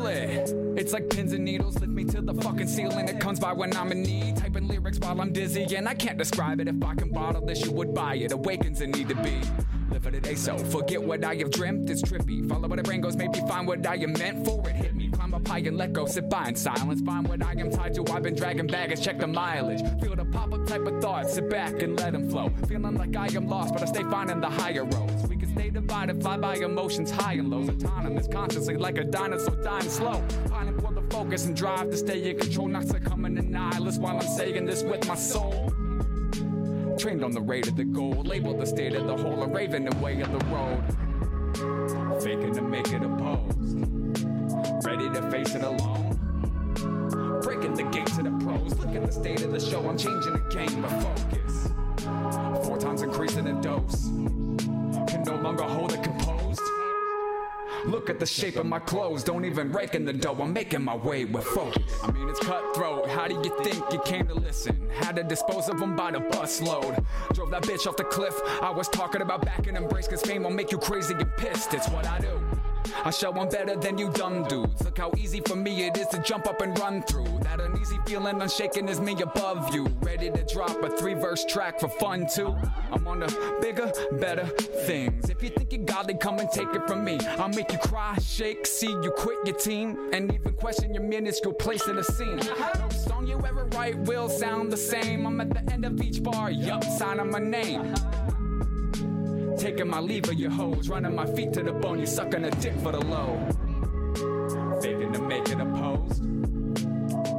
split. It's like pins and needles, lift me to the fucking ceiling. It comes by when I'm in need, typing lyrics while I'm dizzy, and I can't describe it. If I can bottle this, you would buy it. Awakens and need to be. Live for today, so forget what I have dreamt. It's trippy. Follow where the brain goes, maybe find what I am meant for. It hit me. Climb up high and let go. Sit by in silence. Find what I am tied to. I've been dragging baggage. Check the mileage. Feel the pop-up type of thoughts. Sit back and let them flow. Feeling like I am lost, but I stay finding the higher roads. We can stay divided, fly by emotions high and lows. Autonomous, consciously like a dinosaur dying slow. Finding for the focus and drive to stay in control. Not succumbing and nihilist while I'm saying this with my soul. Trained on the rate of the goal, labeled the state of the whole, a raven the way of the road. Faking to make it opposed, ready to face it alone. Breaking the gate to the pros, look at the state of the show. I'm changing the game, but focus. 4 times increasing the dose, can no longer hold it composed. Look at the shape of my clothes, don't even rake in the dough. I'm making my way with focus. I mean, it's cutthroat. How do you think you came to listen? Had to dispose of them by the busload. Drove that bitch off the cliff. I was talking about back and embrace, cause fame will make you crazy and pissed. It's what I do. I show I'm better than you dumb dudes. Look how easy for me it is to jump up and run through. That uneasy feeling unshaken is me above you. Ready to drop a 3-verse track for fun too. I'm on the bigger, better things. If you think you're godly, come and take it from me. I'll make you cry, shake, see you quit your team, and even question your minuscule place in the scene. No song you ever write will sound the same. I'm at the end of each bar, yup, signing my name. Taking my leave of your hoes, running my feet to the bone, you sucking a dick for the low. Faking to make it opposed,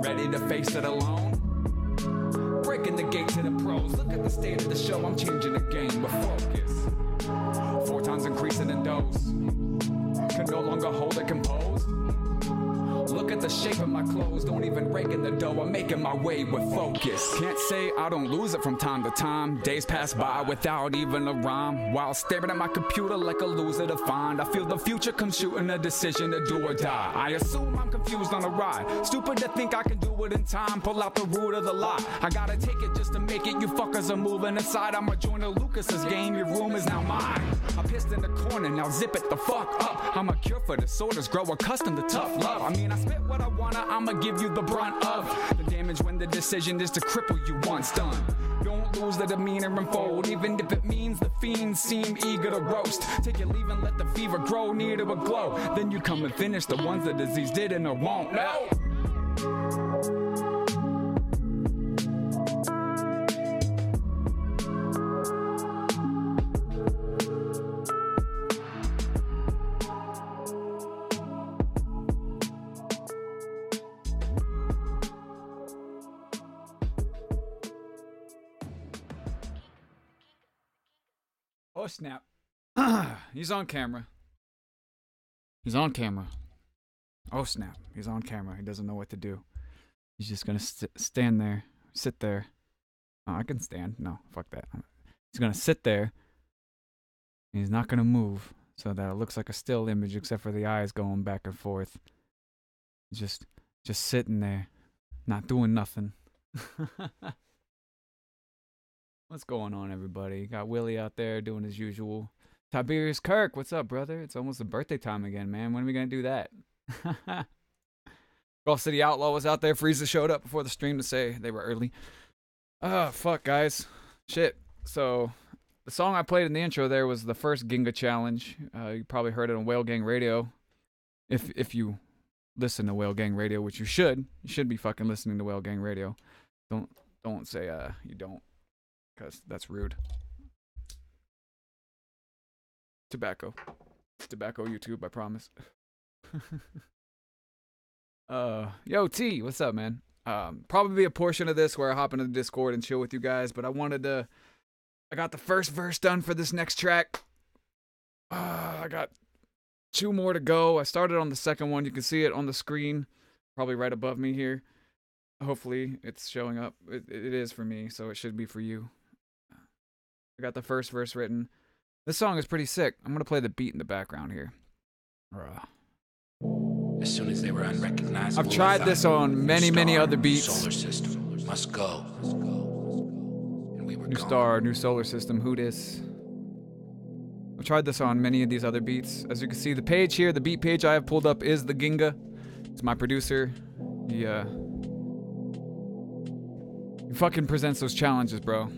ready to face it alone. Breaking the gate to the pros, look at the state of the show, I'm changing the game, but focus. 4 times increasing in dose, can no longer hold it composed. Look at the shape of my clothes, don't even rake in the dough, I'm making my way with focus. Can't say I don't lose it from time to time. Days pass by without even a rhyme, while staring at my computer like a loser to find. I feel the future come shooting a decision to do or die. I assume I'm confused on the ride, stupid to think I can do it in time. Pull out the root of the lie, I gotta take it just to make it. You fuckers are moving aside, I'ma join the Lucas's game, your room is now mine. I'm pissed in the corner, now zip it the fuck up. I'm a cure for disorders, grow accustomed to tough love. I mean, I spit what I wanna, I'ma give you the brunt of the damage when the decision is to cripple you once done. Don't lose the demeanor and fold, even if it means the fiends seem eager to roast. Take your leave and let the fever grow near to a glow. Then you come and finish the ones the disease didn't or won't. No! Oh, snap. He's on camera. He's on camera. Oh, snap. He's on camera. He doesn't know what to do. He's just gonna stand there. Sit there. Oh, I can stand. No, fuck that. He's gonna sit there. He's not gonna move so that it looks like a still image except for the eyes going back and forth. Just sitting there. Not doing nothing. What's going on, everybody? Got Willie out there doing his usual. Tiberius Kirk, what's up, brother? It's almost the birthday time again, man. When are we going to do that? Golf City Outlaw was out there. Frieza showed up before the stream to say they were early. Oh, fuck, guys. Shit. So, the song I played in the intro there was the first Ginga challenge. You probably heard it on Whale Gang Radio. If you listen to Whale Gang Radio, which you should. You should be fucking listening to Whale Gang Radio. Don't say you don't. Because that's rude. Tobacco YouTube, I promise. Yo T, what's up, man? Probably a portion of this where I hop into the Discord and chill with you guys, but I got the first verse done for this next track. I got 2 more to go. I started on the second one. You can see it on the screen, probably right above me here. Hopefully it's showing up. It is for me, so it should be for you. I got the first verse written. This song is pretty sick. I'm gonna play the beat in the background here. As soon as they were unrecognizable, I've tried this on many other beats. Solar system must go. And we were New gone. star, new solar system. Who dis? I've tried this on many of these other beats. As you can see, the page here, the beat page I have pulled up is the Ginga. It's my producer. He fucking presents those challenges, bro.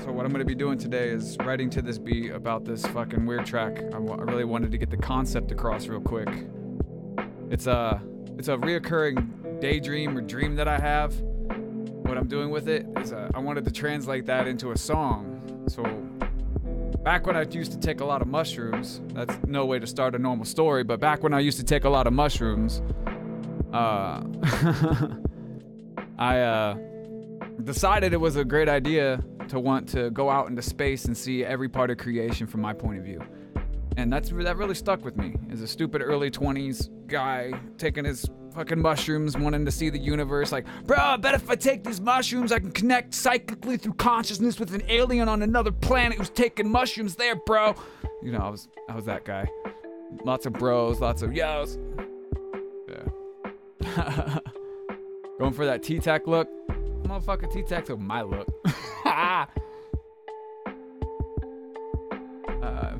So what I'm gonna be doing today is writing to this beat about this fucking weird track. I really wanted to get the concept across real quick. It's a reoccurring daydream or dream that I have. What I'm doing with it is I wanted to translate that into a song. So back when I used to take a lot of mushrooms, that's no way to start a normal story, but back when I used to take a lot of mushrooms, I decided it was a great idea to want to go out into space and see every part of creation from my point of view. And that really stuck with me. As a stupid early 20s guy taking his fucking mushrooms, wanting to see the universe, like, bro, I bet if I take these mushrooms, I can connect psychically through consciousness with an alien on another planet who's taking mushrooms there, bro. You know, I was that guy. Lots of bros, lots of yos. Yeah. Going for that T-Tac look. Motherfucker, T-Tac's my look.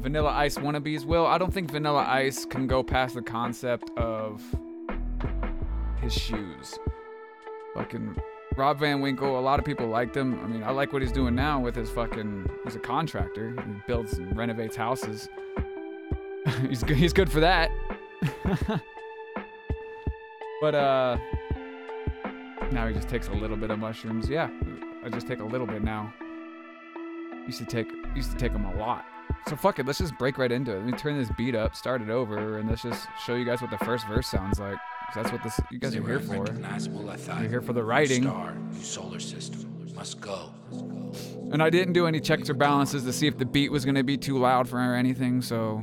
Vanilla Ice wannabes will. I don't think Vanilla Ice can go past the concept of his shoes. Fucking Rob Van Winkle, a lot of people liked him. I mean, I like what he's doing now with his fucking, he's a contractor. He builds and renovates houses. He's good for that. But now he just takes a little bit of mushrooms. Yeah, I just take a little bit now. Used to take them a lot. So fuck it, let's just break right into it. Let me turn this beat up, start it over, and let's just show you guys what the first verse sounds like. 'Cause that's what you guys are here for. You're here for the writing. Star, solar system must go. And I didn't do any checks or balances to see if the beat was gonna be too loud for anything. So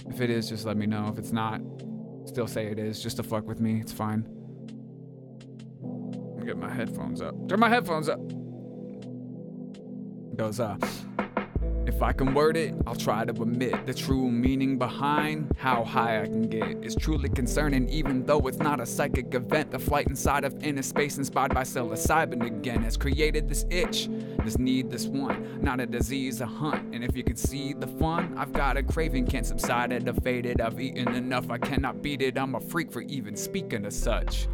if it is, just let me know. If it's not, still say it is, just to fuck with me. It's fine. Let me get my headphones up. Turn my headphones up. It goes, if I can word it, I'll try to admit the true meaning behind how high I can get. It's truly concerning, even though it's not a psychic event. The flight inside of inner space inspired by psilocybin again has created this itch, this need, this want. Not a disease, a hunt. And if you can see the fun, I've got a craving, can't subside it, I've faded. I've eaten enough, I cannot beat it. I'm a freak for even speaking of such.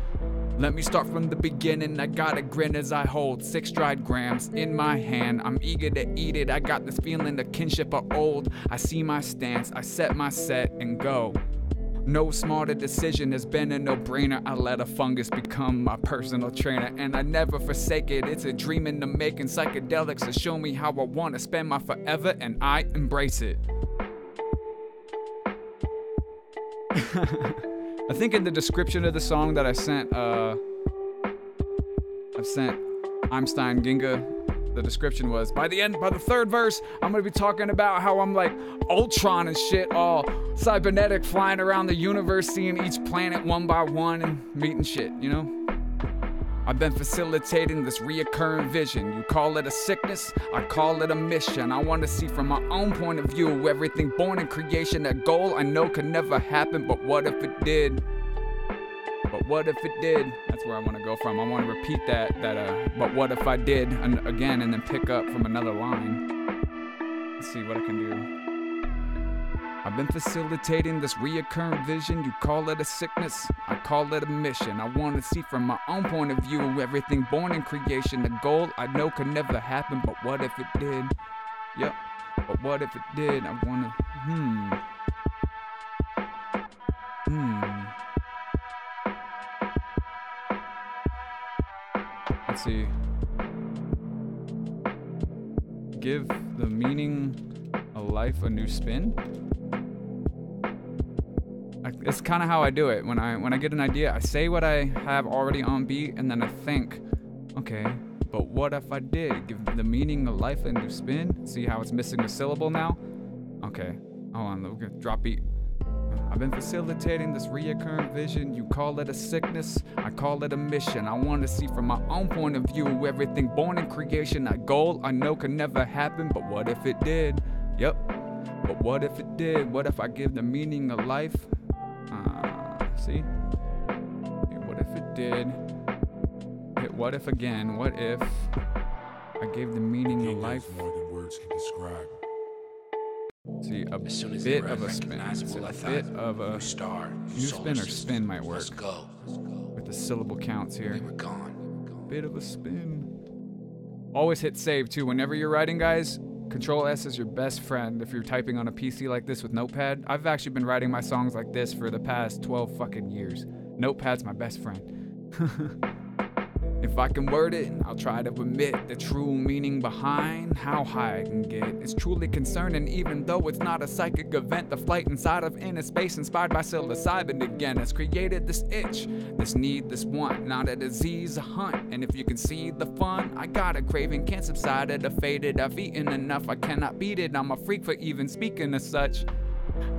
Let me start from the beginning. I got a grin as I hold 6 dried grams in my hand. I'm eager to eat it. I got this feeling of kinship of old. I see my stance, I set my set and go. No smarter decision has been a no-brainer. I let a fungus become my personal trainer, and I never forsake it. It's a dream in the making. Psychedelics to show me how I want to spend my forever, and I embrace it. I think in the description of the song that I've sent Einstein Ginga, the description was, by the third verse, I'm gonna be talking about how I'm like Ultron and shit, all cybernetic, flying around the universe, seeing each planet one by one and meeting shit, you know? I've been facilitating this reoccurring vision. You call it a sickness, I call it a mission. I want to see from my own point of view everything born in creation, a goal I know could never happen, but what if it did? But what if it did? That's where I want to go from. I want to repeat that but what if I did, and again, and then pick up from another line. Let's see what I can do. I've been facilitating this reoccurring vision. You call it a sickness, I call it a mission. I want to see from my own point of view everything born in creation, a goal I know could never happen, but what if it did? Yep, but what if it did? I want to, Let's see. Give the meaning of life a new spin. It's kind of how I do it. When I get an idea, I say what I have already on beat, and then I think, okay, but what if I did? Give the meaning of life a new spin. See how it's missing a syllable now? Okay, hold on, we're gonna drop beat. I've been facilitating this reoccurring vision. You call it a sickness, I call it a mission. I want to see from my own point of view everything born in creation, a goal I know could never happen, but what if it did? Yep, but what if it did? What if I give the meaning of life? See? Hey, what if it did? Hey, what if again? What if I gave the meaning of life? More than words can describe. See, a As soon as bit they were of a spin. unrecognizable, I A thought, bit of a new star, new spin or spin might work Let's go. with the syllable counts here. We were gone. Bit of a spin. Always hit save too. Whenever you're writing, guys, Control S is your best friend if you're typing on a PC like this with Notepad. I've actually been writing my songs like this for the past 12 fucking years. Notepad's my best friend. If I can word it, I'll try to admit the true meaning behind how high I can get. It's truly concerning, even though it's not a psychic event. The flight inside of inner space, inspired by psilocybin again, has created this itch, this need, this want. Not a disease, a hunt. And if you can see the fun, I got a craving, can't subside it, a faded. I've eaten enough, I cannot beat it. I'm a freak for even speaking as such.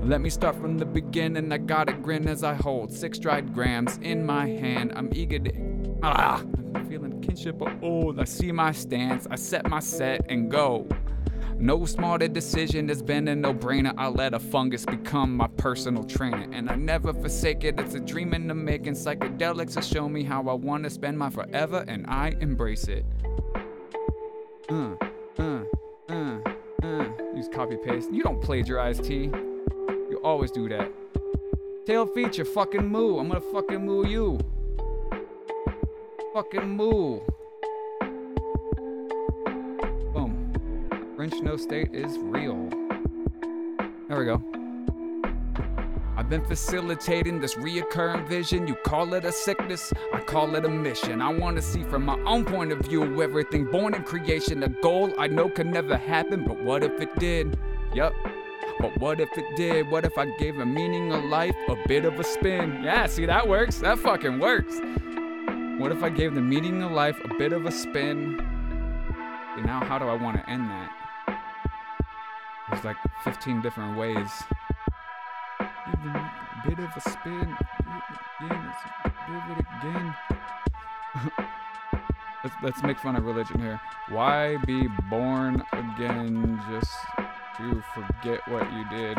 Let me start from the beginning. I got a grin as I hold 6 dried grams in my hand. I'm eager to. I'm feeling kinship of old. I see my stance, I set my set and go. No smarter decision has been a no-brainer. I let a fungus become my personal trainer, and I never forsake it. It's a dream in the making. Psychedelics have shown me how I want to spend my forever, and I embrace it. Use copy paste. You don't plagiarize, T. You always do that. Tail feature, fucking moo. I'm gonna fucking moo you. Fucking moo. Boom. French no state is real. There we go. I've been facilitating this reoccurring vision. You call it a sickness, I call it a mission. I want to see from my own point of view everything born in creation. A goal I know could never happen, but what if it did? Yup. But what if it did? What if I gave a meaning of life a bit of a spin? Yeah, see, that works. That fucking works. What if I gave the meaning of life a bit of a spin? And now how do I want to end that? There's like 15 different ways. Give it a bit of a spin. Give it again. Let's make fun of religion here. Why be born again just to forget what you did?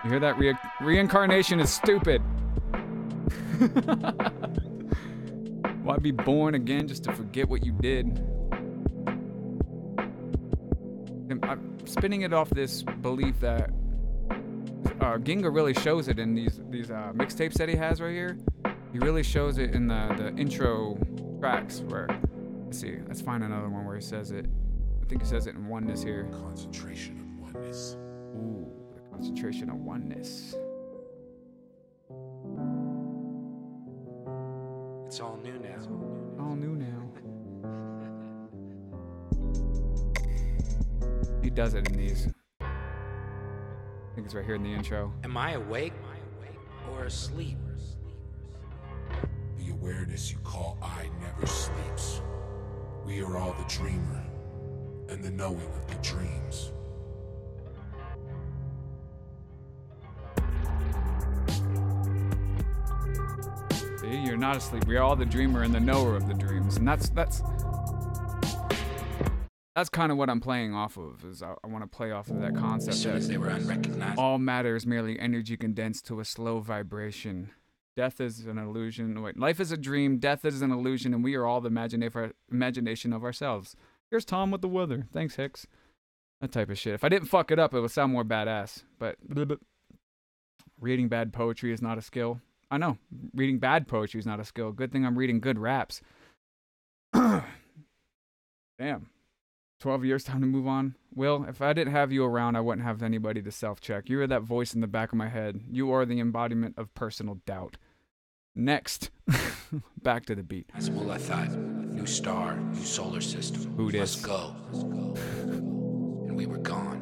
You hear that? Reincarnation is stupid. Why be born again just to forget what you did? I'm spinning it off this belief that Ginga really shows it in these mixtapes that he has right here. He really shows it in the intro tracks where, let's see, let's find another one where he says it. I think he says it in Oneness here. Concentration of oneness. Ooh, the concentration of oneness. It's all new now. All new now. He does it in these. I think it's right here in the intro. Am I awake or asleep? The awareness you call I never sleeps. We are all the dreamer and the knowing of the dreams. See, you're not asleep. We are all the dreamer and the knower of the dreams. And that's kind of what I'm playing off of. Is I want to play off of that concept. As soon as they were unrecognizable. All matter is merely energy condensed to a slow vibration. Death is an illusion. Wait, life is a dream. Death is an illusion, and we are all the imagination of ourselves. Here's Tom with the weather. Thanks, Hicks. That type of shit. If I didn't fuck it up, it would sound more badass. But reading bad poetry is not a skill. I know. Reading bad poetry is not a skill. Good thing I'm reading good raps. Damn. 12 years, time to move on. Will, if I didn't have you around, I wouldn't have anybody to self-check. You are that voice in the back of my head. You are the embodiment of personal doubt. Next. Back to the beat. Well, I thought, new star, new solar system. Who Let's dis? go. And we were gone.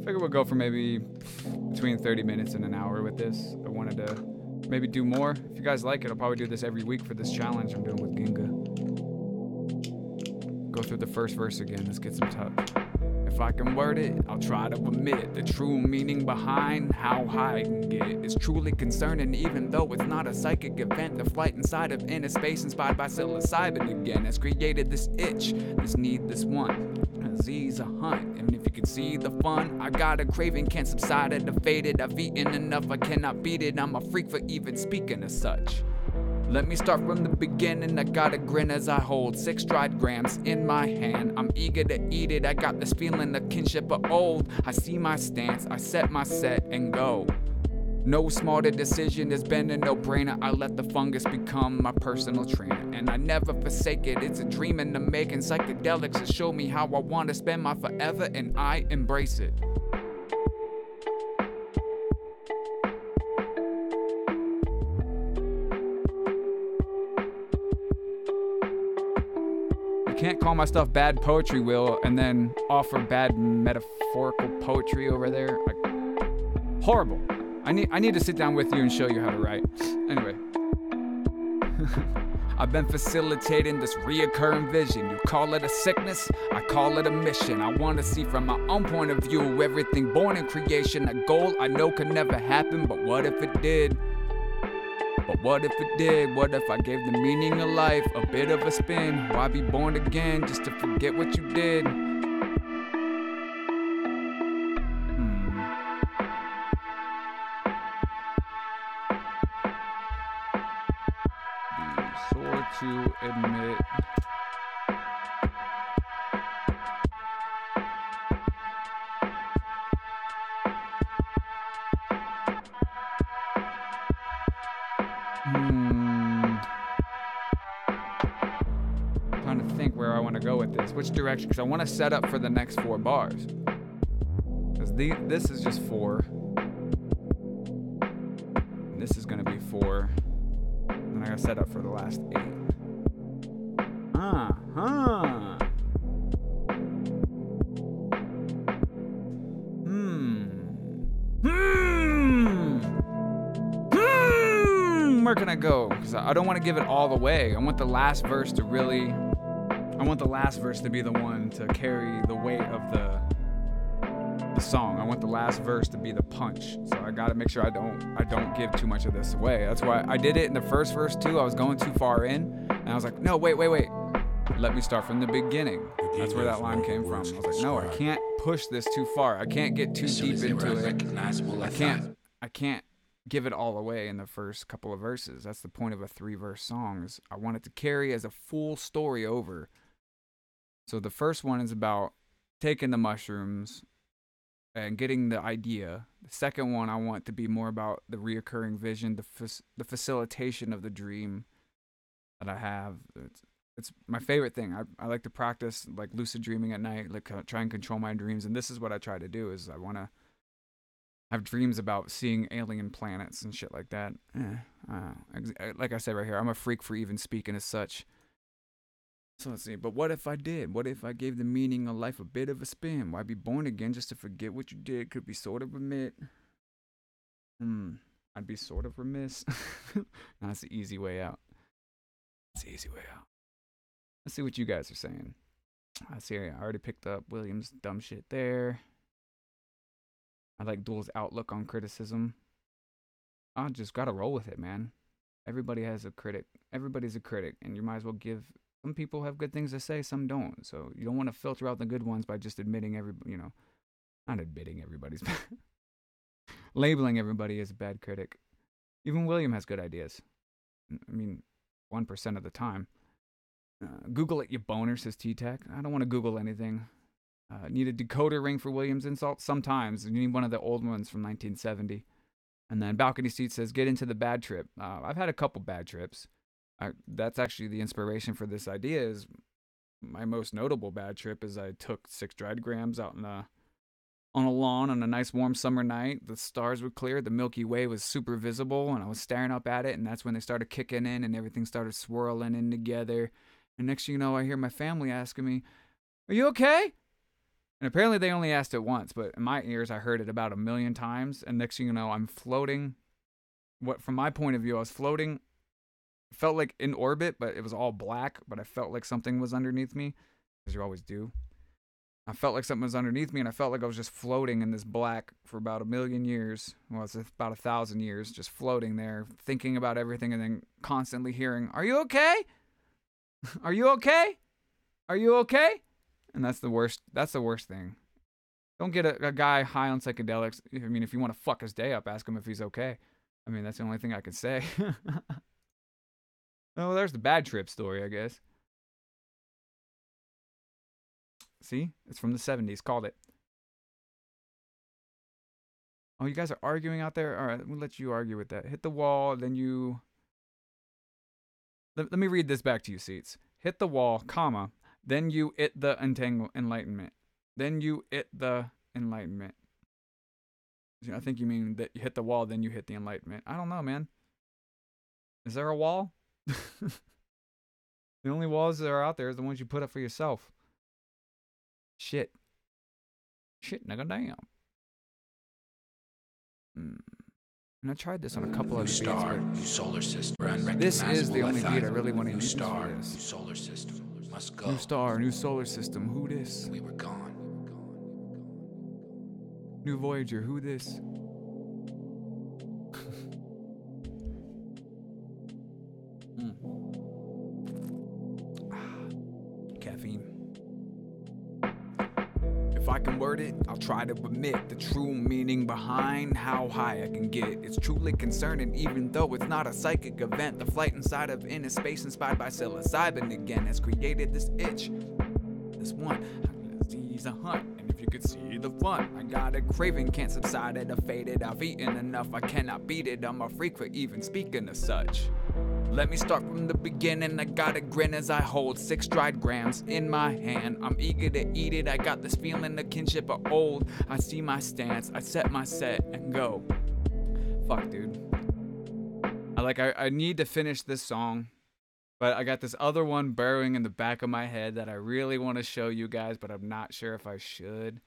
Figure we'll go for maybe between 30 minutes and an hour with this. I wanted to maybe do more. If you guys like it, I'll probably do this every week for this challenge I'm doing with Ginga. Go through the first verse again. Let's get some touch. If I can word it, I'll try to admit the true meaning behind how high I can get. It's truly concerning, even though it's not a psychic event. The flight inside of inner space, inspired by psilocybin again, has created this itch, this need, this want. A disease, a hunt. And if you can see the fun, I got a craving, can't subside it, faded. I've eaten enough, I cannot beat it. I'm a freak for even speaking as such. Let me start from the beginning. I got a grin as I hold 6 dried grams in my hand. I'm eager to eat it. I got this feeling of kinship of old. I see my stance, I set my set and go. No smarter decision has been a no-brainer. I let the fungus become my personal trainer, and I never forsake it. It's a dream in the making. Psychedelics will show me how I want to spend my forever, and I embrace it. You can't call my stuff bad poetry, Will, and then offer bad metaphorical poetry over there. Like, horrible. I need to sit down with you and show you how to write. Anyway. I've been facilitating this reoccurring vision. You call it a sickness, I call it a mission. I want to see from my own point of view everything born in creation. A goal I know could never happen, but what if it did? But what if it did? What if I gave the meaning of life a bit of a spin? Why be born again just to forget what you did? To admit trying to think where I want to go with this, which direction, because I want to set up for the next 4 bars, because this is just 4, and this is going to be 4, and I got to set up for the last 8. Where can I go? Because I don't want to give it all the way. I want the last verse to be the one to carry the weight of the song. I want the last verse to be the punch. So I got to make sure I don't give too much of this away. That's why I did it in the first verse too. I was going too far in, and I was like, no, wait. Let me start from the beginning. That's where that line came from. I was like, no, I can't push this too far. I can't get too deep into it. I can't give it all away in the first couple of verses. That's the point of a 3-verse song. Is I want it to carry as a full story over. So the first one is about taking the mushrooms and getting the idea. The second one I want to be more about the reoccurring vision, the facilitation of the dream that I have. It's my favorite thing. I like to practice like lucid dreaming at night, like try and control my dreams. And this is what I try to do. Is I want to have dreams about seeing alien planets and shit like that. Like I said right here, I'm a freak for even speaking as such. So let's see. But what if I did? What if I gave the meaning of life a bit of a spin? Why be born again just to forget what you did? Could be sort of admit. I'd be sort of remiss. That's the easy way out. Let's see what you guys are saying. I see. I already picked up William's dumb shit there. I like Duel's outlook on criticism. I just gotta roll with it, man. Everybody has a critic. Everybody's a critic, and you might as well give. Some people have good things to say, some don't. So you don't want to filter out the good ones by just admitting not admitting everybody's bad. Labeling everybody as a bad critic. Even William has good ideas. I mean, 1% of the time. Google it, you boner, says T-Tech. I don't want to Google anything. Need a decoder ring for William's insult? Sometimes. You need one of the old ones from 1970. And then Balcony Seat says, get into the bad trip. I've had a couple bad trips. That's actually the inspiration for this idea. Is my most notable bad trip is I took 6 dried grams out on a lawn on a nice warm summer night. The stars were clear. The Milky Way was super visible, and I was staring up at it, and that's when they started kicking in, and everything started swirling in together. And next thing you know, I hear my family asking me, are you okay? And apparently they only asked it once, but in my ears, I heard it about 1 million times. And next thing you know, I'm floating. From my point of view, I was floating. It felt like in orbit, but it was all black. But I felt like something was underneath me, as you always do. I felt like something was underneath me, and I felt like I was just floating in this black for about 1 million years. Well, it's about 1,000 years, just floating there, thinking about everything, and then constantly hearing, are you okay? Are you okay? Are you okay? And that's the worst. That's the worst thing. Don't get a guy high on psychedelics. I mean, if you want to fuck his day up, ask him if he's okay. I mean, that's the only thing I can say. Oh, there's the bad trip story, I guess. See? It's from the 70s. Called it. Oh, you guys are arguing out there? All right, we'll let you argue with that. Hit the wall, then you... Let me read this back to you, Seats. Hit the wall, comma, then you hit the enlightenment. Then you hit the enlightenment. I think you mean that you hit the wall, then you hit the enlightenment. I don't know, man. Is there a wall? The only walls that are out there is the ones you put up for yourself. Shit. Shit, nigga, damn. And I tried this on a couple of star, new solar system. This is the only beat I really want to use star, for this. new solar system. Must go. New star, new solar system. Who this? We were gone. New Voyager. Who this? Caffeine. If I can word it, I'll try to admit the true meaning behind how high I can get. It's truly concerning, even though it's not a psychic event. The flight inside of inner space, inspired by psilocybin again, has created this itch. This one, he's a hunt, and if you could see the fun, I got a craving, can't subside it, I faded. I've eaten enough, I cannot beat it. I'm a freak for even speaking of such. Let me start from the beginning. I got a grin as I hold 6 dried grams in my hand. I'm eager to eat it. I got this feeling of kinship of old. I see my stance. I set my set and go. Fuck, dude. I need to finish this song, but I got this other one burrowing in the back of my head that I really want to show you guys, but I'm not sure if I should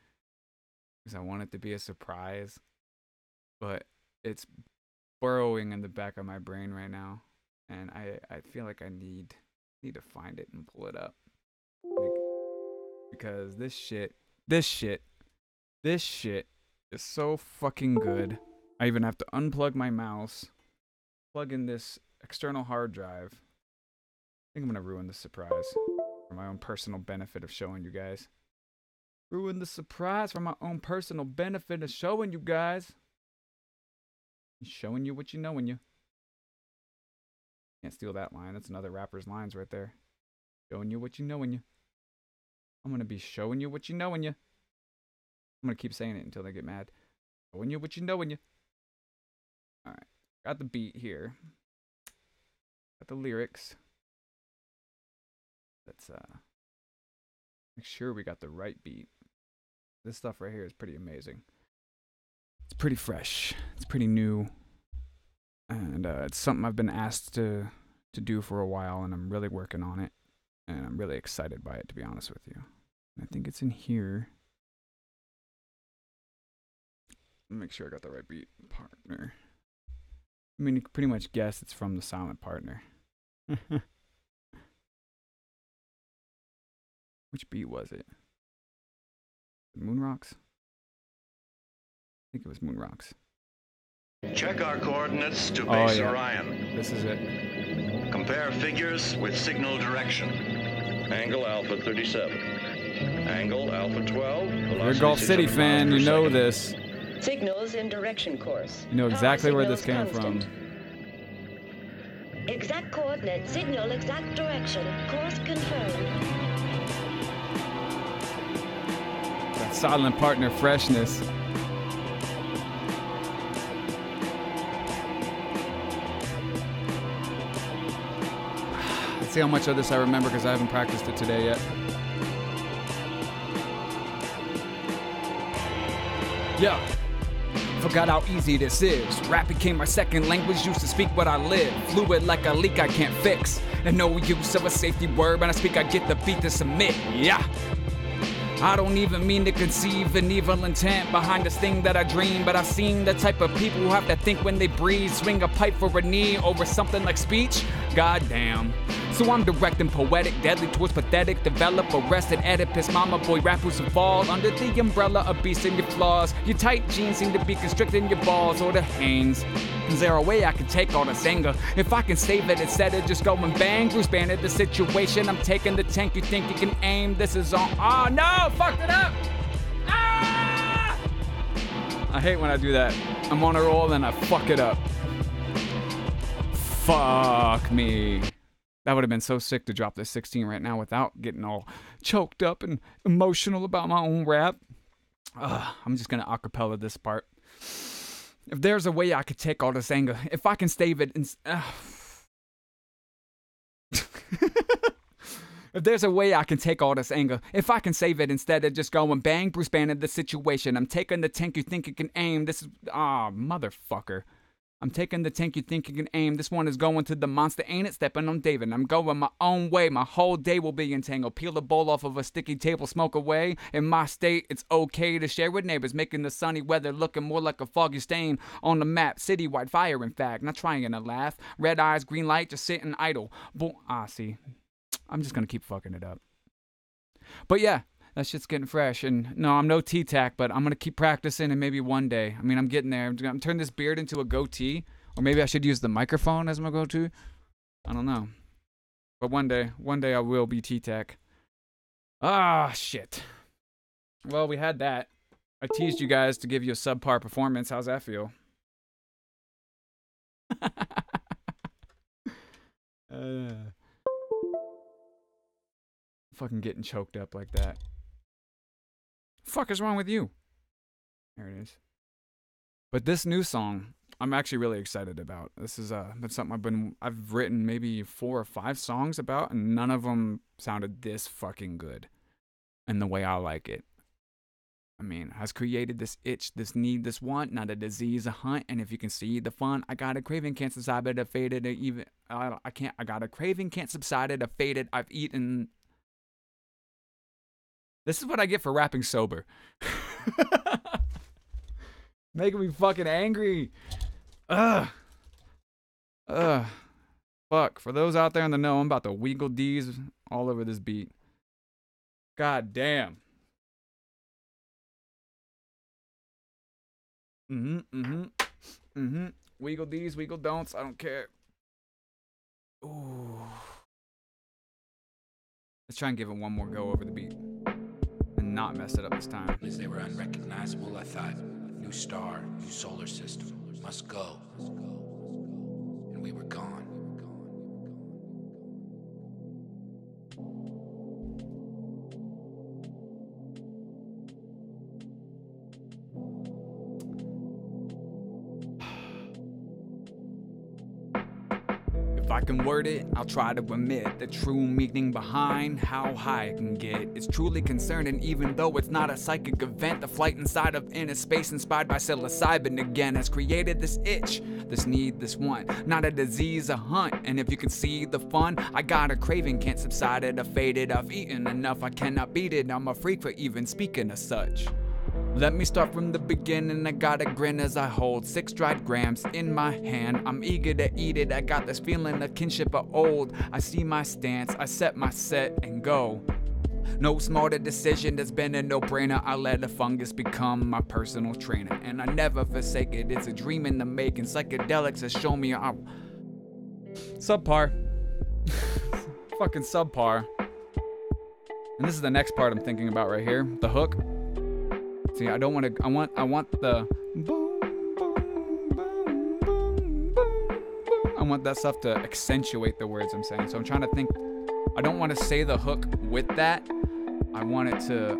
because I want it to be a surprise. But it's burrowing in the back of my brain right now. And I feel like I need to find it and pull it up. Because this shit is so fucking good. I even have to unplug my mouse, plug in this external hard drive. I think I'm gonna ruin the surprise for my own personal benefit of showing you guys. Ruin the surprise for my own personal benefit of showing you guys. Showing you what you know when you... Can't steal that line. That's another rapper's lines right there. Showing you what you know when you... I'm going to be showing you what you know when you... I'm going to keep saying it until they get mad. Showing you what you know when you... Alright. Got the beat here. Got the lyrics. Let's make sure we got the right beat. This stuff right here is pretty amazing. It's pretty fresh. It's pretty new. And it's something I've been asked to do for a while, and I'm really working on it. And I'm really excited by it, to be honest with you. I think it's in here. Make sure I got the right beat. Partner. I mean, you can pretty much guess it's from the Silent Partner. Which beat was it? Moon Rocks? I think it was Moon Rocks. Check our coordinates to base Orion. This is it. Compare figures with signal direction. Angle Alpha 37. Angle Alpha 12. You're a Gulf City fan, you know this. Signals in direction course. You know exactly where this came from. Exact coordinate, signal, exact direction, course confirmed. That Silent Partner freshness. Let's see how much of this I remember because I haven't practiced it today yet. Yeah. Forgot how easy this is. Rap became my second language, used to speak what I live. Fluid like a leak I can't fix. And no use of a safety word, when I speak I get the beat to submit. Yeah. I don't even mean to conceive an evil intent behind this thing that I dream, but I've seen the type of people who have to think when they breathe, swing a pipe for a knee over something like speech. Goddamn. So I'm direct and poetic, deadly towards pathetic, develop arrested Oedipus, mama boy rappers who fall under the umbrella of beasts and your flaws. Your tight jeans seem to be constricting your balls or the hangs. Is there a way I can take all this anger? If I can save it instead of just going bang, Bruce Banner the situation, I'm taking the tank, you think you can aim, this is on, oh no, fucked it up! Ah! I hate when I do that. I'm on a roll and I fuck it up. Fuck me. That would have been so sick to drop this 16 right now without getting all choked up and emotional about my own rap. I'm just going to acapella this part. If there's a way I could take all this anger, if I can save it... If there's a way I can take all this anger, if I can save it instead of just going bang, Bruce Banner the situation. I'm taking the tank you think you can aim. This is, motherfucker. I'm taking the tank you think you can aim. This one is going to the monster, ain't it? Stepping on David. I'm going my own way. My whole day will be entangled. Peel a bowl off of a sticky table, smoke away. In my state, it's okay to share with neighbors, making the sunny weather looking more like a foggy stain on the map. Citywide fire, in fact. Not trying to laugh. Red eyes, green light, just sitting idle. See. I'm just going to keep fucking it up. But yeah, that shit's getting fresh. And no, I'm no T-Tac, but I'm going to keep practicing and maybe one day. I mean, I'm getting there. I'm going to turn this beard into a goatee. Or maybe I should use the microphone as my goatee. I don't know. But one day I will be T-Tac. Shit. Well, we had that. I teased you guys to give you a subpar performance. How's that feel? Fucking getting choked up like that. Fuck is wrong with you? There it is. But this new song, I'm actually really excited about. This is been something I've written maybe 4 or 5 songs about, and none of them sounded this fucking good, and the way I like it. I mean, has created this itch, this need, this want, not a disease, a hunt. And if you can see the fun, I got a craving, can't subside it, faded, even I got a craving, can't subside it, faded. I've eaten. This is what I get for rapping sober. Making me fucking angry. Fuck. For those out there in the know, I'm about to wiggle D's all over this beat. God damn. Wiggle D's, wiggle don'ts, I don't care. Ooh. Let's try and give it one more go over the beat. And not mess it up this time. As they were unrecognizable, I thought, new star, new solar system, must go. And we were gone. If I can word it, I'll try to admit the true meaning behind how high I can get. It's truly concerning, even though it's not a psychic event. The flight inside of inner space, inspired by psilocybin again, has created this itch, this need, this want. Not a disease, a hunt. And if you can see the fun, I got a craving, can't subside it, faded. I've eaten enough, I cannot beat it. I'm a freak for even speaking of such. Let me start from the beginning. I got a grin as I hold 6 dried grams in my hand. I'm eager to eat it. I got this feeling of kinship of old. I see my stance, I set my set and go. No smarter decision, that's been a no-brainer. I let a fungus become my personal trainer, and I never forsake it. It's a dream in the making. Psychedelics has shown me I'm subpar. Fucking subpar. And this is the next part I'm thinking about right here. The hook. See, I don't want to, I want the boom, boom, boom, boom, boom, boom. I want that stuff to accentuate the words I'm saying. So I'm trying to think, I don't want to say the hook with that. I want it to,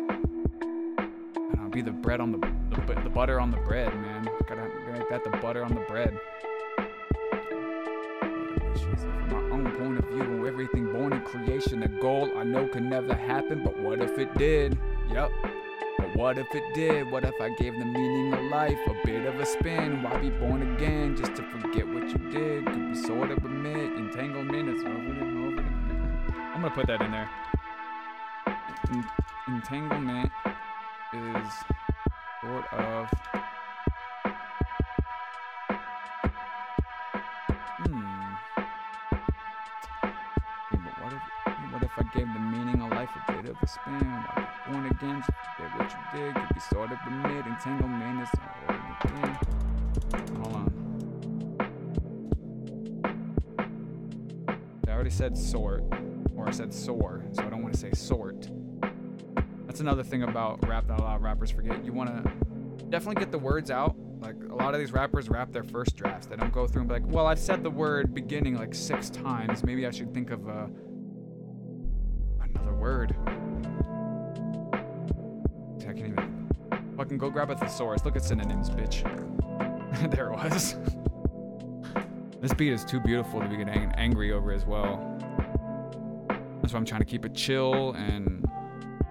I don't know, be the bread on the butter on the bread, man. Gotta write that, the butter on the bread. From my own point of view, everything born in creation, a goal I know can never happen, but what if it did? Yep. But what if it did? What if I gave the meaning of life a bit of a spin? Why be born again just to forget what you did? Could be sort of a myth, entanglement is over and over again. I'm gonna put that in there. Entanglement is sort of. What if I gave the meaning of life a bit of a spin? Why be born again? Just forget what you did. Could be sort of a myth, entanglement is over again. Hold on. I already said sort, or I said soar, so I don't want to say sort. That's another thing about rap that a lot of rappers forget. You want to definitely get the words out, Like, a lot of these rappers rap their first drafts. They don't go through and be like, well, I've said the word beginning like 6 times. Maybe I should think of another word. I can't even fucking go grab a thesaurus. Look at synonyms, bitch. There it was. This beat is too beautiful to be getting angry over as well. That's why I'm trying to keep it chill and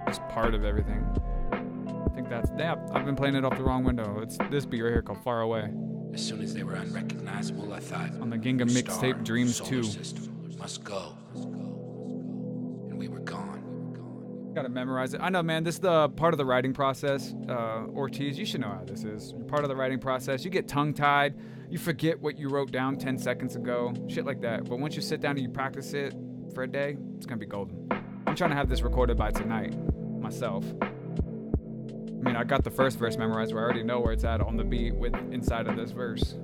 just part of everything. I think that's, yeah, I've been playing it off the wrong window. It's this beat right here called Far Away. As soon as they were unrecognizable, I thought, on the Ginga mixtape Dreams 2. System must go. And we were gone. Gotta memorize it. I know, man, this is the part of the writing process. Ortiz, you should know how this is. Part of the writing process. You get tongue-tied. You forget what you wrote down 10 seconds ago. Shit like that. But once you sit down and you practice it for a day, it's gonna be golden. I'm trying to have this recorded by tonight, myself. I mean, I got the first verse memorized where I already know where it's at on the beat with inside of this verse.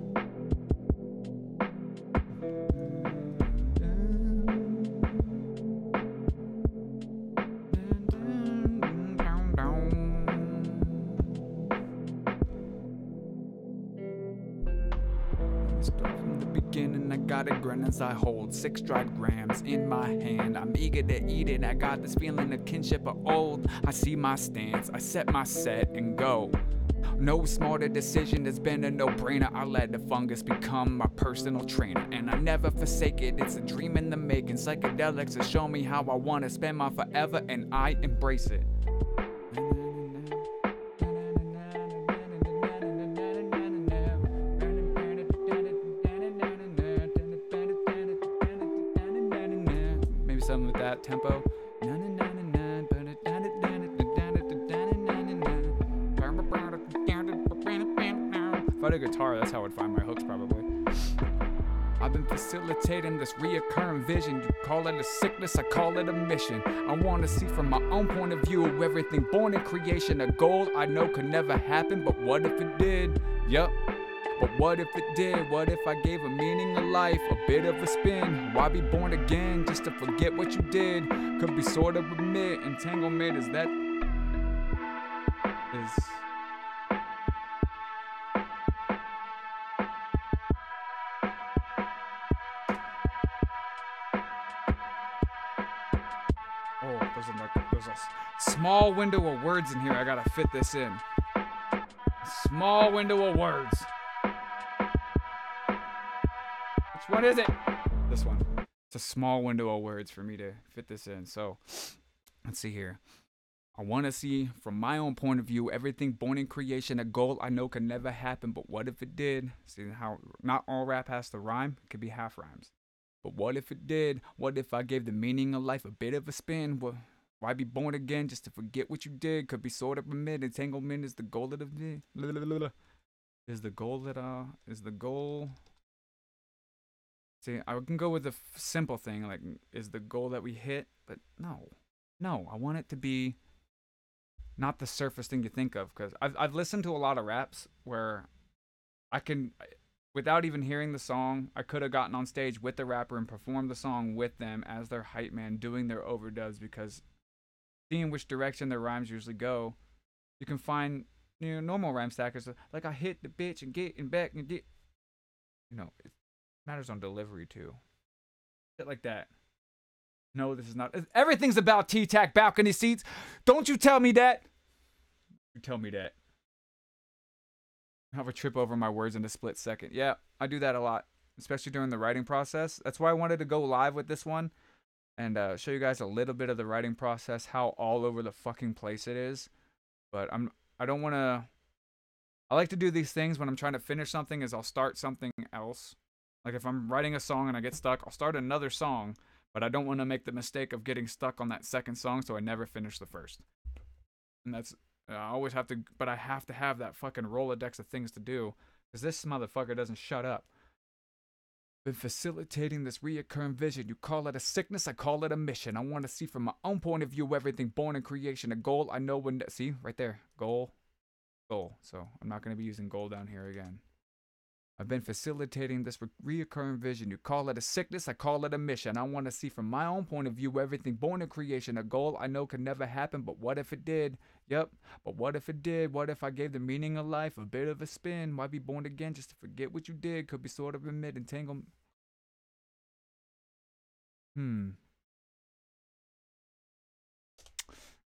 Start from the beginning, I got a grin as I hold 6 dried grams in my hand. I'm eager to eat it, I got this feeling of kinship of old. I see my stance, I set my set and go. No smarter decision has been a no-brainer. I let the fungus become my personal trainer, and I never forsake it. It's a dream in the making. Psychedelics have shown me how I want to spend my forever, and I embrace it. Maybe something with that tempo. If I had a guitar, that's how I would find my hooks, probably. I've been facilitating this reoccurring vision. You call it a sickness, I call it a mission. I want to see from my own point of view everything born in creation. A goal I know could never happen, but what if it did? Yup. But what if it did? What if I gave a meaning of life a bit of a spin? Why be born again just to forget what you did? Could be sort of admit entanglement is that is. Oh, there's a small window of words in here. I gotta fit this in. A small window of words. Which one is it? This one. It's a small window of words for me to fit this in. So, let's see here. I want to see from my own point of view everything born in creation, a goal I know can never happen, but what if it did? See how not all rap has to rhyme? It could be half rhymes. But what if it did? What if I gave the meaning of life a bit of a spin? Why be born again just to forget what you did? Could be sort of a mid. Entanglement is the goal of the is the goal that is the goal. See, I can go with a simple thing like is the goal that we hit, but no, I want it to be not the surface thing you think of, because I've listened to a lot of raps where I can, without even hearing the song, I could have gotten on stage with the rapper and performed the song with them as their hype man doing their overdubs, because seeing which direction their rhymes usually go, you can find, you know, normal rhyme stackers like I hit the bitch and get and back and get, you know, it matters on delivery too. Shit like that. No, this is not. Everything's about T-Tac balcony seats. Don't you tell me that. You tell me that. I have a trip over my words in a split second. Yeah, I do that a lot, especially during the writing process. That's why I wanted to go live with this one and show you guys a little bit of the writing process, how all over the fucking place it is. But I don't want to. I like to do these things when I'm trying to finish something. Is I'll start something else. Like if I'm writing a song and I get stuck, I'll start another song. But I don't want to make the mistake of getting stuck on that second song, so I never finish the first. And that's, I always have to, but I have to have that fucking Rolodex of things to do, because this motherfucker doesn't shut up. Been facilitating this reoccurring vision. You call it a sickness, I call it a mission. I want to see from my own point of view everything born in creation. A goal I know when, see, right there, goal. So I'm not going to be using goal down here again. I've been facilitating this reoccurring vision. You call it a sickness, I call it a mission. I want to see from my own point of view everything born in creation, a goal I know can never happen, but what if it did? Yep, but what if it did? What if I gave the meaning of life a bit of a spin? Why be born again just to forget what you did? Could be sort of a mid-entanglement.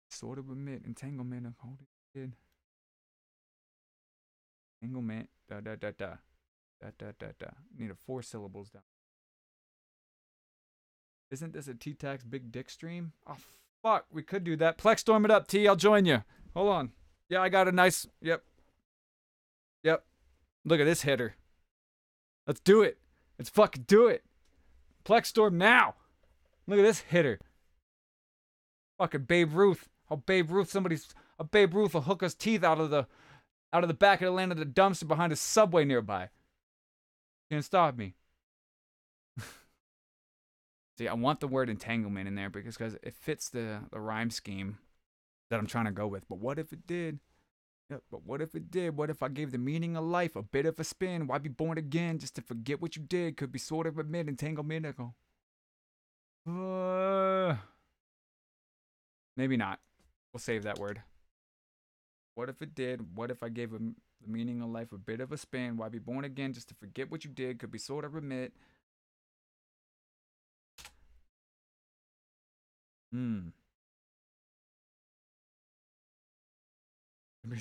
Sort of a mid-entanglement of holding kid. Entanglement, da da da da. Da, da, da, da. Need a 4 syllables down. Isn't this a T-Tax big dick stream? Oh, fuck. We could do that. Plex, storm it up, T. I'll join you. Hold on. Yeah, I got a nice... Yep. Look at this hitter. Let's do it. Let's fucking do it. Plex storm now. Look at this hitter. Fucking Babe Ruth. Oh, Babe Ruth. A Babe Ruth will hook his teeth out of the back of the land of the dumpster behind a Subway nearby. Can't stop me. See, I want the word entanglement in there because it fits the rhyme scheme that I'm trying to go with. But what if it did? Yep, but what if it did? What if I gave the meaning of life a bit of a spin? Why be born again just to forget what you did? Could be sort of a mid-entanglement. Maybe not. We'll save that word. What if it did? What if I gave the meaning of life a bit of a spin? Why be born again just to forget what you did? Could be sort of remit. Could be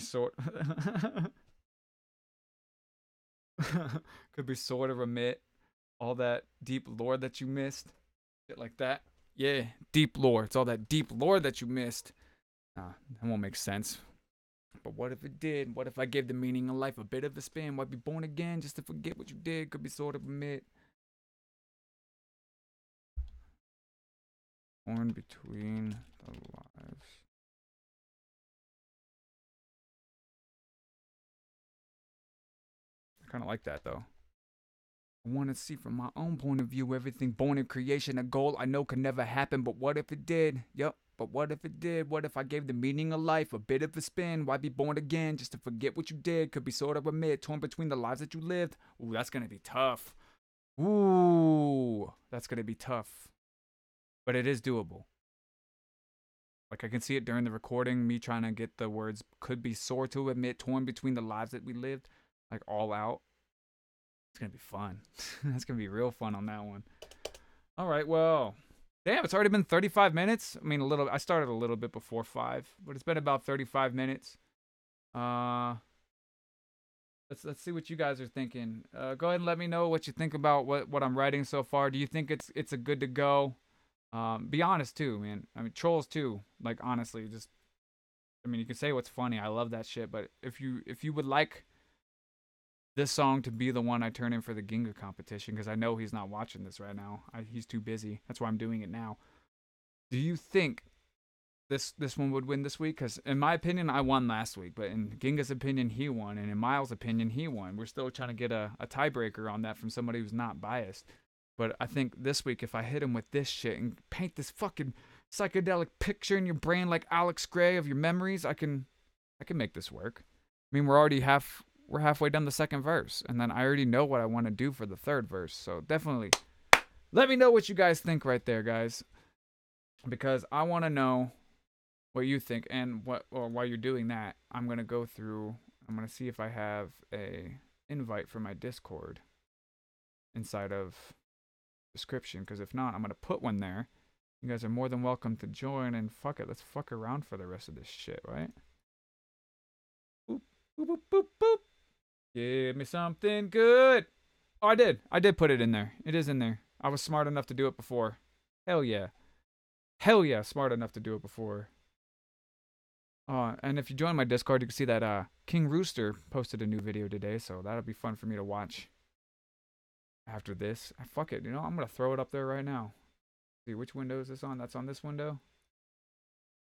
could be sort of remit all that deep lore that you missed. Shit like that. Yeah, deep lore. It's all that deep lore that you missed. That won't make sense. But what if it did? What if I gave the meaning of life a bit of a spin? Why be born again just to forget what you did? Could be sort of remit. Born between the lives. I kind of like that though. I want to see from my own point of view everything born in creation, a goal I know can never happen, but what if it did? Yep, but what if it did? What if I gave the meaning of life a bit of a spin? Why be born again just to forget what you did? Could be sort of a mid, torn between the lives that you lived. Ooh, that's going to be tough. Ooh, that's going to be tough. But it is doable. Like I can see it during the recording, me trying to get the words could be sore to admit, torn between the lives that we lived, like all out. It's going to be fun. That's going to be real fun on that one. All right, well, damn, it's already been 35 minutes. I mean, I started a little bit before 5, but it's been about 35 minutes. Let's see what you guys are thinking. Go ahead and let me know what you think about what I'm writing so far. Do you think it's a good to go? Be honest too, man. I mean, trolls too. Like honestly, just I mean, you can say what's funny. I love that shit, but if you would like this song to be the one I turn in for the Ginga competition, because I know he's not watching this right now. He's too busy. That's why I'm doing it now. Do you think this one would win this week? Because in my opinion, I won last week, but in Ginga's opinion, he won, and in Miles' opinion, he won. We're still trying to get a tiebreaker on that from somebody who's not biased. But I think this week, if I hit him with this shit and paint this fucking psychedelic picture in your brain like Alex Gray of your memories, I can make this work. I mean, we're halfway done the second verse, and then I already know what I want to do for the third verse. So definitely let me know what you guys think right there, guys, because I want to know what you think. And while you're doing that, I'm going to see if I have a invite for my Discord inside of description, because if not, I'm going to put one there. You guys are more than welcome to join, and fuck it, let's fuck around for the rest of this shit, right? Boop, boop, boop, boop, boop. Give me something good. Oh, I did put it in there. It is in there. I was smart enough to do it before. Hell yeah, smart enough to do it before. And if you join my Discord, you can see that King Rooster posted a new video today, so that'll be fun for me to watch after this. Fuck it, I'm gonna throw it up there right now. See, which window is this on? That's on this window.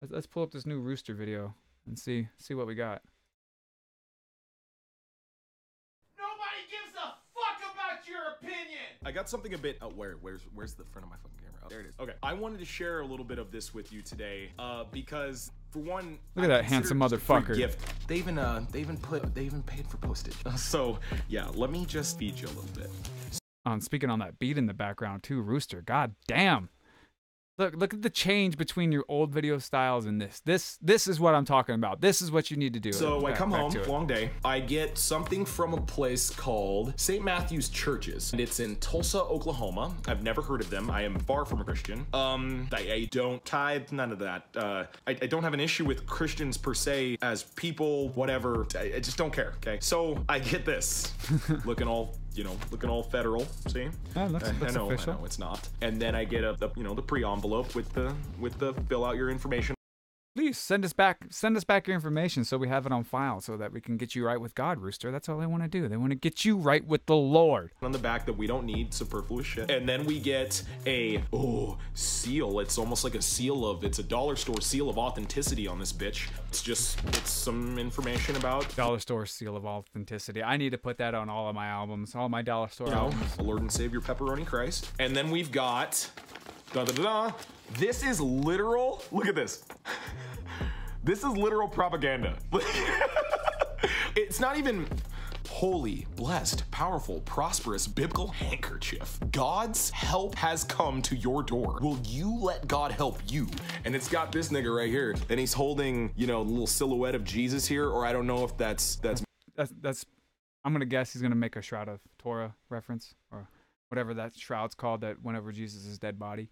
Let's pull up this new Rooster video and see what we got. Nobody gives a fuck about your opinion. I got something a bit. Oh, where's the front of my fucking camera? Oh, there it is. Okay, I wanted to share a little bit of this with you today, because for one, look at that handsome motherfucker. Gift. They even paid for postage. So yeah, let me just feed you a little bit. Speaking on that beat in the background too, Rooster. God damn. Look at the change between your old video styles and this. This is what I'm talking about. This is what you need to do. So I come home, long day. I get something from a place called St. Matthew's Churches, and it's in Tulsa, Oklahoma. I've never heard of them. I am far from a Christian. I don't tithe, none of that. I don't have an issue with Christians per se as people, whatever. I just don't care. Okay. So I get this, looking all federal. See? Yeah, that's official. I know it's not. And then I get the pre-envelope with the fill out your information. Please send us back your information so we have it on file so that we can get you right with God, Rooster. That's all they want to do. They want to get you right with the Lord. On the back that we don't need superfluous shit. And then we get a seal. It's almost like it's a dollar store seal of authenticity on this bitch. It's some information about dollar store seal of authenticity. I need to put that on all of my albums, all my dollar store albums. The Lord and Savior Pepperoni Christ. And then we've got this is literal. Look at this. This is literal propaganda. It's not even holy, blessed, powerful, prosperous, biblical handkerchief. God's help has come to your door. Will you let God help you? And it's got this nigga right here, and he's holding, a little silhouette of Jesus here, or I don't know if that's. I'm gonna guess he's gonna make a Shroud of Torah reference or whatever that shroud's called. That whenever Jesus is dead body.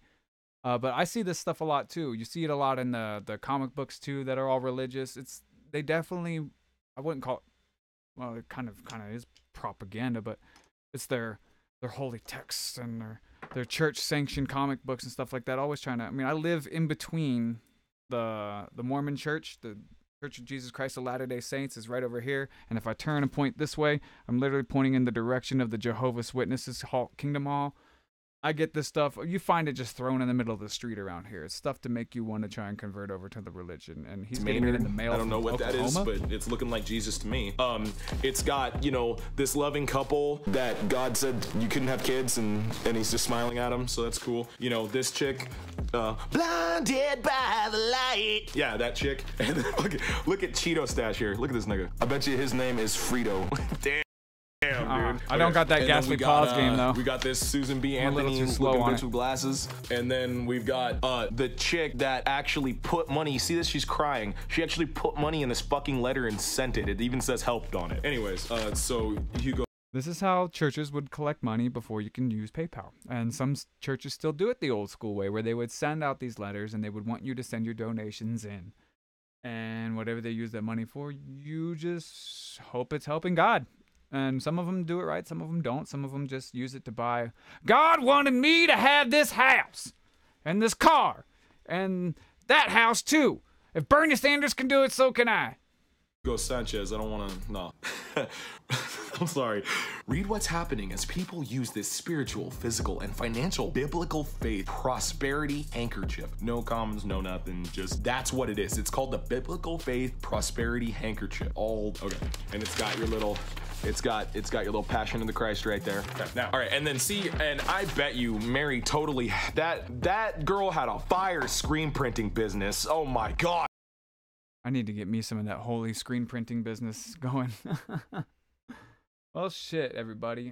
But I see this stuff a lot too. You see it a lot in the comic books too that are all religious. They definitely, I wouldn't call it, well, it kind of is propaganda, but it's their holy texts and their church sanctioned comic books and stuff like that. Always trying to, I live in between the Mormon church, the Church of Jesus Christ of Latter-day Saints is right over here. And if I turn and point this way, I'm literally pointing in the direction of the Jehovah's Witnesses Kingdom Hall. I get this stuff. You find it just thrown in the middle of the street around here. It's stuff to make you want to try and convert over to the religion. And he's getting it in the mail. I don't know what Oklahoma. that is, but it's looking like Jesus to me. It's got, this loving couple that God said you couldn't have kids, and he's just smiling at them, so that's cool. This chick, blinded by the light. Yeah, that chick. And then look at Cheeto Stash here. Look at this nigga. I bet you his name is Frito. Damn. Damn, dude. I don't got that ghastly pause game though. We got this Susan B. Anthony looking bitch with glasses, and then we've got the chick that actually put money. You see this? She's crying. She actually put money in this fucking letter and sent it. It even says helped on it. Anyways, so Hugo. This is how churches would collect money before you can use PayPal. And some churches still do it the old school way, where they would send out these letters and they would want you to send your donations in. And whatever they use that money for, you just hope it's helping God. And some of them do it right, some of them don't. Some of them just use it to buy. God wanted me to have this house and this car and that house too. If Bernie Sanders can do it, so can I. Go Sanchez, I don't want to, no. I'm sorry. Read what's happening as people use this spiritual, physical, and financial biblical faith prosperity handkerchief. No commas, no nothing, just that's what it is. It's called the biblical faith prosperity handkerchief. Okay. And it's got your little Passion of the Christ right there. Okay, now, all right, and then see, and I bet you Mary totally, that girl had a fire screen printing business. Oh my God. I need to get me some of that holy screen printing business going. Well, shit, everybody.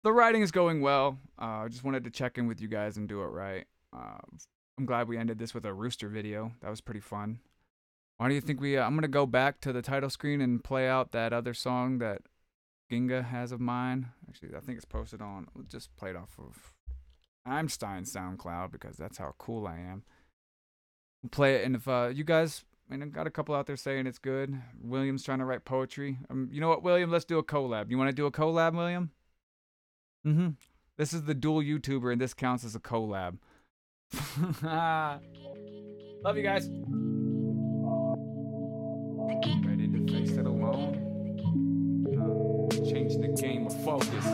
The writing is going well. I just wanted to check in with you guys and do it right. I'm glad we ended this with a Rooster video. That was pretty fun. Why do you think I'm going to go back to the title screen and play out that other song that Ginga has of mine. Actually, I think it's posted on, we'll just play it off of Einstein's SoundCloud because that's how cool I am. We'll play it, and if you guys, I got a couple out there saying it's good. William's trying to write poetry. You know what, William? Let's do a collab. You want to do a collab, William? Mm-hmm. This is the dual YouTuber, and this counts as a collab. Love you guys. Ready to face it alone? Change the game of focus.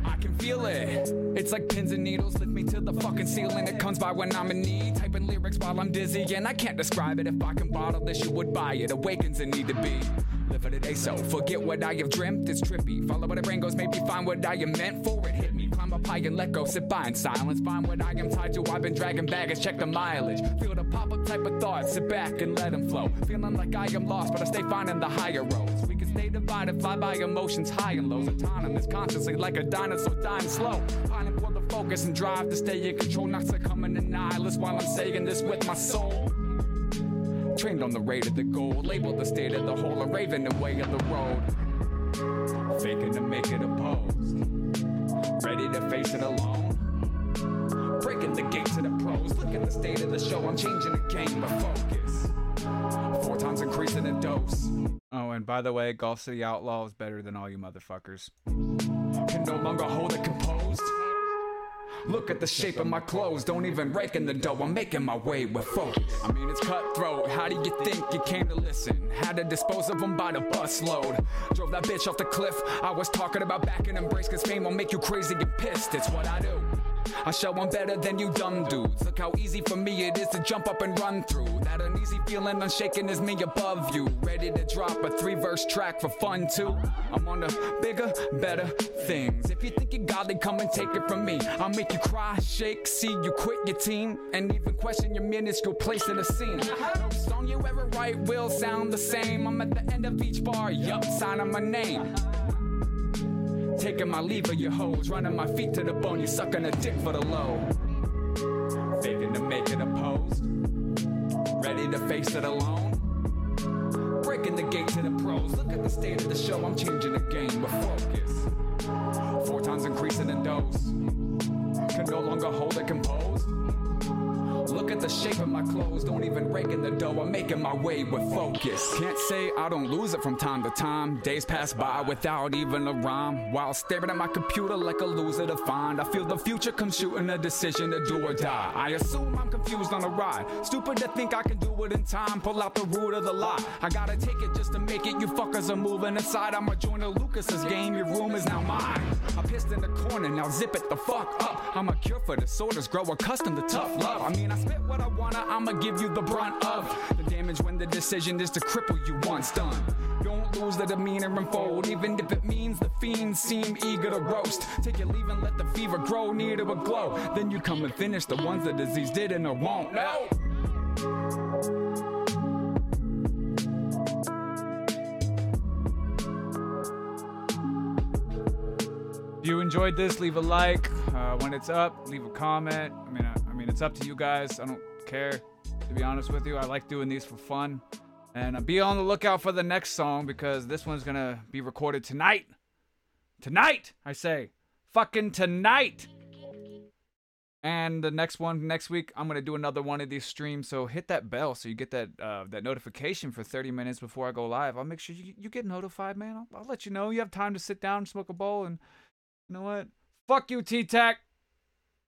I can feel it. It's like pins and needles lift me to the fucking ceiling. It comes by when I'm in need. Typing lyrics while I'm dizzy, and I can't describe it. If I can bottle this, you would buy it. Awakens a need to be. for today, so forget what I have dreamt. It's trippy. Follow where the brain goes, maybe find what I am meant for. It hit me. Climb up high and let go. Sit by in silence. Find what I am tied to. I've been dragging baggage. Check the mileage. Feel the pop-up type of thoughts. Sit back and let them flow. Feeling like I am lost, but I stay finding the higher roads. We can stay divided, fly by emotions, high and lows. Autonomous, consciously like a dinosaur dying slow. Pining for the focus and drive to stay in control. Not succumbing to nihilist while I'm saying this with my soul. Trained on the rate of the goal, labeled the state of the whole, a raven the way of the road. Faking to make it opposed, ready to face it alone. Breaking the gate to the pros, look at the state of the show. I'm changing the game, but focus. 4 times increasing the dose. Oh, and by the way, Golf City Outlaw is better than all you motherfuckers. Can no longer hold it composed. Look at the shape of my clothes, don't even rake in the dough. I'm making my way with focus. I mean, it's cutthroat. How do you think you came to listen? Had to dispose of them by the busload. Drove that bitch off the cliff. I was talking about back and embrace, cause fame will make you crazy and pissed. It's what I do. I show I'm better than you dumb dudes. Look how easy for me it is to jump up and run through. That uneasy feeling unshaken is me above you. Ready to drop a 3-verse track for fun too. I'm on the bigger, better things. If you think you're godly, come and take it from me. I'll make you cry, shake, see you quit your team, and even question your minuscule place in the scene. No song you ever write will sound the same. I'm at the end of each bar, yup, signing my name. Taking my leave of your hoes, running my feet to the bone, you sucking a dick for the low. Faking to make it opposed, ready to face it alone. Breaking the gate to the pros, look at the state of the show, I'm changing the game with focus. 4 times increasing in dose, can no longer hold it composed. Look at the shape of my clothes, don't even rake in the dough, I'm making my way with focus. Can't say I don't lose it from time to time. Days pass by without even a rhyme, while staring at my computer like a loser to find. I feel the future come shooting a decision to do or die. I assume I'm confused on a ride, stupid to think I can do it in time. Pull out the root of the lie, I gotta take it just to make it. You fuckers are moving aside, I'ma join the Lucas's game. Your room is now mine. I pissed in the corner, now zip it the fuck up. I'm a cure for disorders, grow accustomed to tough love. I mean, I spit what I wanna, I'ma give you the brunt of the damage when the decision is to cripple you once done. Don't lose the demeanor and fold, even if it means the fiends seem eager to roast. Take your leave and let the fever grow near to a glow. Then you come and finish the ones the disease didn't or won't. No! If you enjoyed this, leave a like. When it's up, leave a comment. I mean, it's up to you guys. I don't care, to be honest with you. I like doing these for fun. And be on the lookout for the next song, because this one's gonna be recorded tonight. Tonight, I say. Fucking tonight! And the next one, next week, I'm gonna do another one of these streams. So hit that bell so you get that notification for 30 minutes before I go live. I'll make sure you get notified, man. I'll let you know. You have time to sit down, smoke a bowl, and you know what? Fuck you, T-Tac.